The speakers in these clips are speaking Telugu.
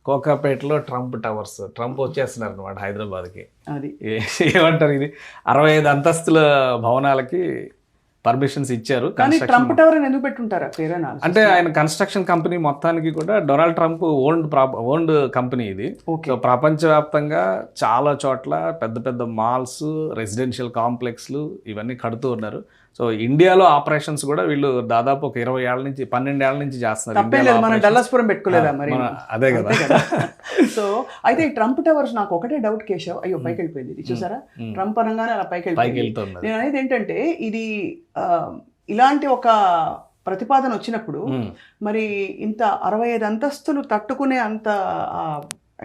కోకాపేటలో ట్రంప్ టవర్స్, ట్రంప్ వచ్చేస్తున్నారు అనమాట హైదరాబాద్కి. అది ఏమంటారు, ఇది 65 అంతస్తుల భవనాలకి పర్మిషన్స్ ఇచ్చారు. కానీ ట్రంప్ టవర్ అని ఎందుకు పెట్టుంటారా పేరేనా? అంటే ఆయన కన్స్ట్రక్షన్ కంపెనీ మొత్తానికి కూడా డొనాల్డ్ ట్రంప్ ఓన్డ్ కంపెనీ ఇది. సో ప్రపంచవ్యాప్తంగా చాలా చోట్ల పెద్ద పెద్ద మాల్స్, రెసిడెన్షియల్ కాంప్లెక్స్లు ఇవన్నీ కడుతూ ఉన్నారు. సో ఇండియాలో ఆపరేషన్స్ కూడా వీళ్ళు దాదాపు ఒక 12 ఏళ్ల నుంచి చేస్తున్నారు. మనం డల్లాస్పురం పెట్టుకోలేదా మరి? అదే కదా. సో అయితే ఈ ట్రంప్ టవర్స్ నాకు ఒకటే డౌట్ కేశవ్, అయ్యో పైకి వెళ్ళిపోయింది ఇది చూసారా, ట్రంప్ అనగానే అలా పైకి వెళ్ళిపోయింది. నేను అనేది ఏంటంటే ఇది ఇలాంటి ఒక ప్రతిపాదన వచ్చినప్పుడు మరి ఇంత 65 అంతస్తులు తట్టుకునే అంత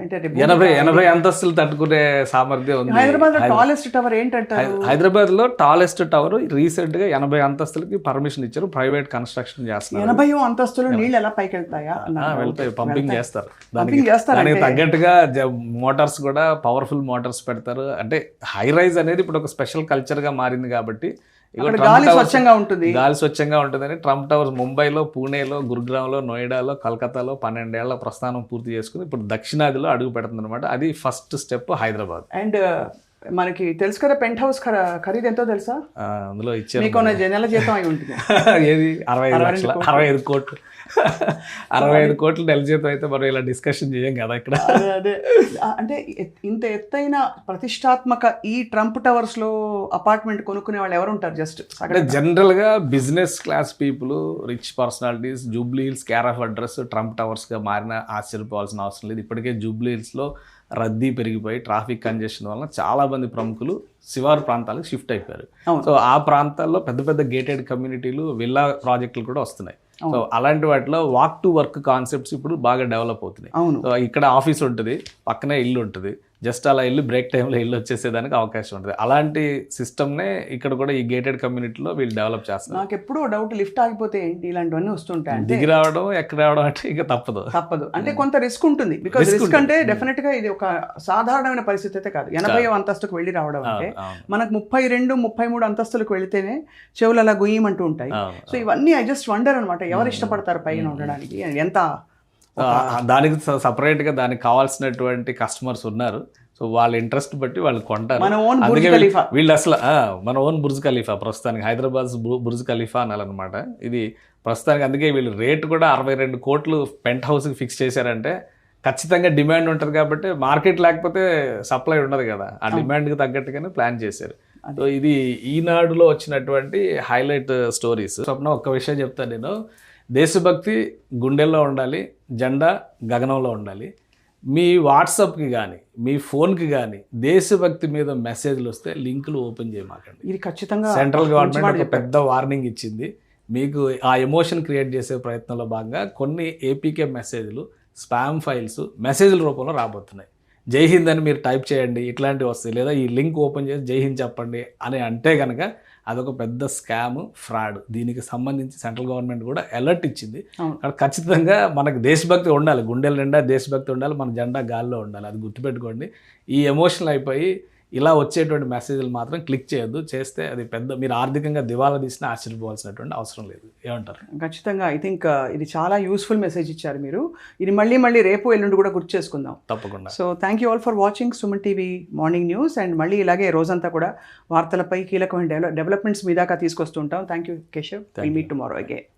80 అంతస్తులు తట్టుకునే సామర్థ్యం ఉంది. హైదరాబాద్ లో టాలెస్ట్ టవర్ ఏంటంటారు? హైదరాబాద్ లో టాలెస్ట్ టవర్ రీసెంట్ గా 80 అంతస్తులకి పర్మిషన్ ఇచ్చారు, ప్రైవేట్ కన్స్ట్రక్షన్ చేస్తున్నారు. 80 అంతస్తులు నీళ్ళు ఎలా పైకి వెళ్తాయా? వెళ్తాయి, పంపింగ్ చేస్తారు. దానికి తగ్గట్టుగా మోటార్స్ కూడా పవర్ఫుల్ మోటార్స్ పెడతారు. అంటే హై రైజ్ అనేది ఇప్పుడు ఒక స్పెషల్ కల్చర్ గా మారింది కాబట్టి గాలి స్వచ్ఛంగా ఉంటుందని ట్రంప్ టవర్స్ ముంబైలో, పూణేలో, గురుగ్రామ్లో, నోయిడాలో, కలకత్తాలో 12 ఏళ్ల ప్రస్థానం పూర్తి చేసుకుని ఇప్పుడు దక్షిణాదిలో అడుగు పెడుతుంది అనమాట. అది ఫస్ట్ స్టెప్ హైదరాబాద్. అండ్ మనకి తెలుసు కదా పెంట్ హౌస్ ఖరీదు ఎంతో తెలుసా? అందులో ఇచ్చారు నెల జీతం అయి ఉంటుంది. ఏది 65 కోట్లు 65 కోట్లు నెల జీతం అయితే మనం ఇలా డిస్కషన్ చేయం కదా ఇక్కడ. అదే అంటే ఇంత ఎత్తైన ప్రతిష్టాత్మక ఈ ట్రంప్ టవర్స్ లో అపార్ట్మెంట్ కొనుక్కునే వాళ్ళు ఎవరు ఉంటారు? జస్ట్ అంటే జనరల్ గా business class people, rich personalities. Jubilee hills care of address Trump towers గా మారిన ఆశ్చర్యపోవాల్సిన అవసరం లేదు. ఇప్పటికే జూబ్లీ హిల్స్ లో రద్దీ పెరిగిపోయి ట్రాఫిక్ కంజెషన్ వలన చాలా మంది ప్రముఖులు శివారు ప్రాంతాలకు షిఫ్ట్ అయిపోయారు. సో ఆ ప్రాంతాల్లో పెద్ద పెద్ద గేటెడ్ కమ్యూనిటీలు, విల్లా ప్రాజెక్టులు కూడా వస్తున్నాయి. సో అలాంటి వాటిలో వాక్ టు వర్క్ కాన్సెప్ట్స్ ఇప్పుడు బాగా డెవలప్ అవుతున్నాయి. సో ఇక్కడ ఆఫీస్ ఉంటుంది, పక్కనే ఇల్లు ఉంటుంది, జస్ట్ అలా వెళ్ళి బ్రేక్ టైంలో ఇల్లు వచ్చేసేదానికి అవకాశం ఉంటుంది. అలాంటి సిస్టమ్నే ఇక్కడ కూడా ఈ గేటెడ్ కమ్యూనిటీలో వీళ్ళు డెవలప్ చేస్తారు. నాకు ఎప్పుడూ డౌట్, లిఫ్ట్ ఆగిపోతే ఏంటి ఇలాంటివన్నీ వస్తుంటాయి, దిగి రావడం ఎక్కడ రావడం అంటే ఇక తప్పదు. అంటే కొంత రిస్క్ ఉంటుంది. బికాస్ రిస్క్ అంటే డెఫినెట్ గా ఇది ఒక సాధారణమైన పరిస్థితి అయితే కాదు. 80వ అంతస్తుకు వెళ్ళి రావడం అంటే మనకు 32, 33 అంతస్తులకు వెళితేనే చెవులు అలా గుయ్యమంటూ ఉంటాయి. సో ఇవన్నీ ఐ జస్ట్ వండర్ అనమాట, ఎవరు ఇష్టపడతారు పైన ఉండడానికి? ఎంత దానికి సపరేట్గా దానికి కావాల్సినటువంటి కస్టమర్స్ ఉన్నారు. సో వాళ్ళ ఇంట్రెస్ట్ బట్టి వాళ్ళు కొంటారు. అందుకే వీళ్ళు అసలు మన ఓన్ బుర్జ్ ఖలీఫా ప్రస్తుతానికి హైదరాబాద్ బుర్జ్ ఖలీఫా అనాలన్నమాట ఇది ప్రస్తుతానికి. అందుకే వీళ్ళు రేట్ కూడా 62 కోట్లు పెంట్ హౌస్కి ఫిక్స్ చేశారంటే ఖచ్చితంగా డిమాండ్ ఉంటుంది కాబట్టి, మార్కెట్ లేకపోతే సప్లై ఉండదు కదా, ఆ డిమాండ్కి తగ్గట్టుగానే ప్లాన్ చేశారు. సో ఇది ఈనాడులో వచ్చినటువంటి హైలైట్ స్టోరీస్. స్వప్న ఒక్క విషయం చెప్తాను నేను, దేశభక్తి గుండెల్లో ఉండాలి, జెండా గగనంలో ఉండాలి. మీ వాట్సాప్కి కానీ మీ ఫోన్కి కానీ దేశభక్తి మీద మెసేజ్లు వస్తే లింకులు ఓపెన్ చేయమాకండి. ఇది ఖచ్చితంగా సెంట్రల్ గవర్నమెంట్ ఒక పెద్ద వార్నింగ్ ఇచ్చింది. మీకు ఆ ఎమోషన్ క్రియేట్ చేసే ప్రయత్నంలో భాగంగా కొన్ని ఏపీకే మెసేజ్లు, స్పామ్ ఫైల్స్ మెసేజ్ల రూపంలో రాబోతున్నాయి. జై హింద్ అని మీరు టైప్ చేయండి, ఇట్లాంటివి వస్తాయి. లేదా ఈ లింక్ ఓపెన్ చేసి జై హింద్ చెప్పండి అని అంటే కనుక అదొక పెద్ద స్కామ్, ఫ్రాడ్. దీనికి సంబంధించి సెంట్రల్ గవర్నమెంట్ కూడా అలర్ట్ ఇచ్చింది. ఖచ్చితంగా మనకు దేశభక్తి ఉండాలి, గుండెల నిండా దేశభక్తి ఉండాలి, మన జెండా గాల్లో ఉండాలి. అది గుర్తుపెట్టుకోండి. ఈ ఎమోషనల్ అయిపోయి ఇలా వచ్చేటువంటి మెసేజ్లు మాత్రం క్లిక్ చేయొద్దు. చేస్తే అది పెద్ద మీరు ఆర్థికంగా దివాలా తీసినా ఆశ్చర్యపోవాల్సినటువంటి అవసరం లేదు. ఏమంటారు? ఖచ్చితంగా ఐ థింక్ ఇది చాలా యూస్ఫుల్ మెసేజ్ ఇచ్చారు మీరు. ఇది మళ్ళీ రేపు ఎల్లుండి కూడా గుర్తు చేసుకుందాం తప్పకుండా. So thank you all for watching Suman TV morning news. And మళ్ళీ ఇలాగే రోజంతా కూడా వార్తలపై కీలకమైన డెవలప్మెంట్స్ మీ దాకా తీసుకొస్తుంటాం. Thank you Keshav. Will meet tomorrow again.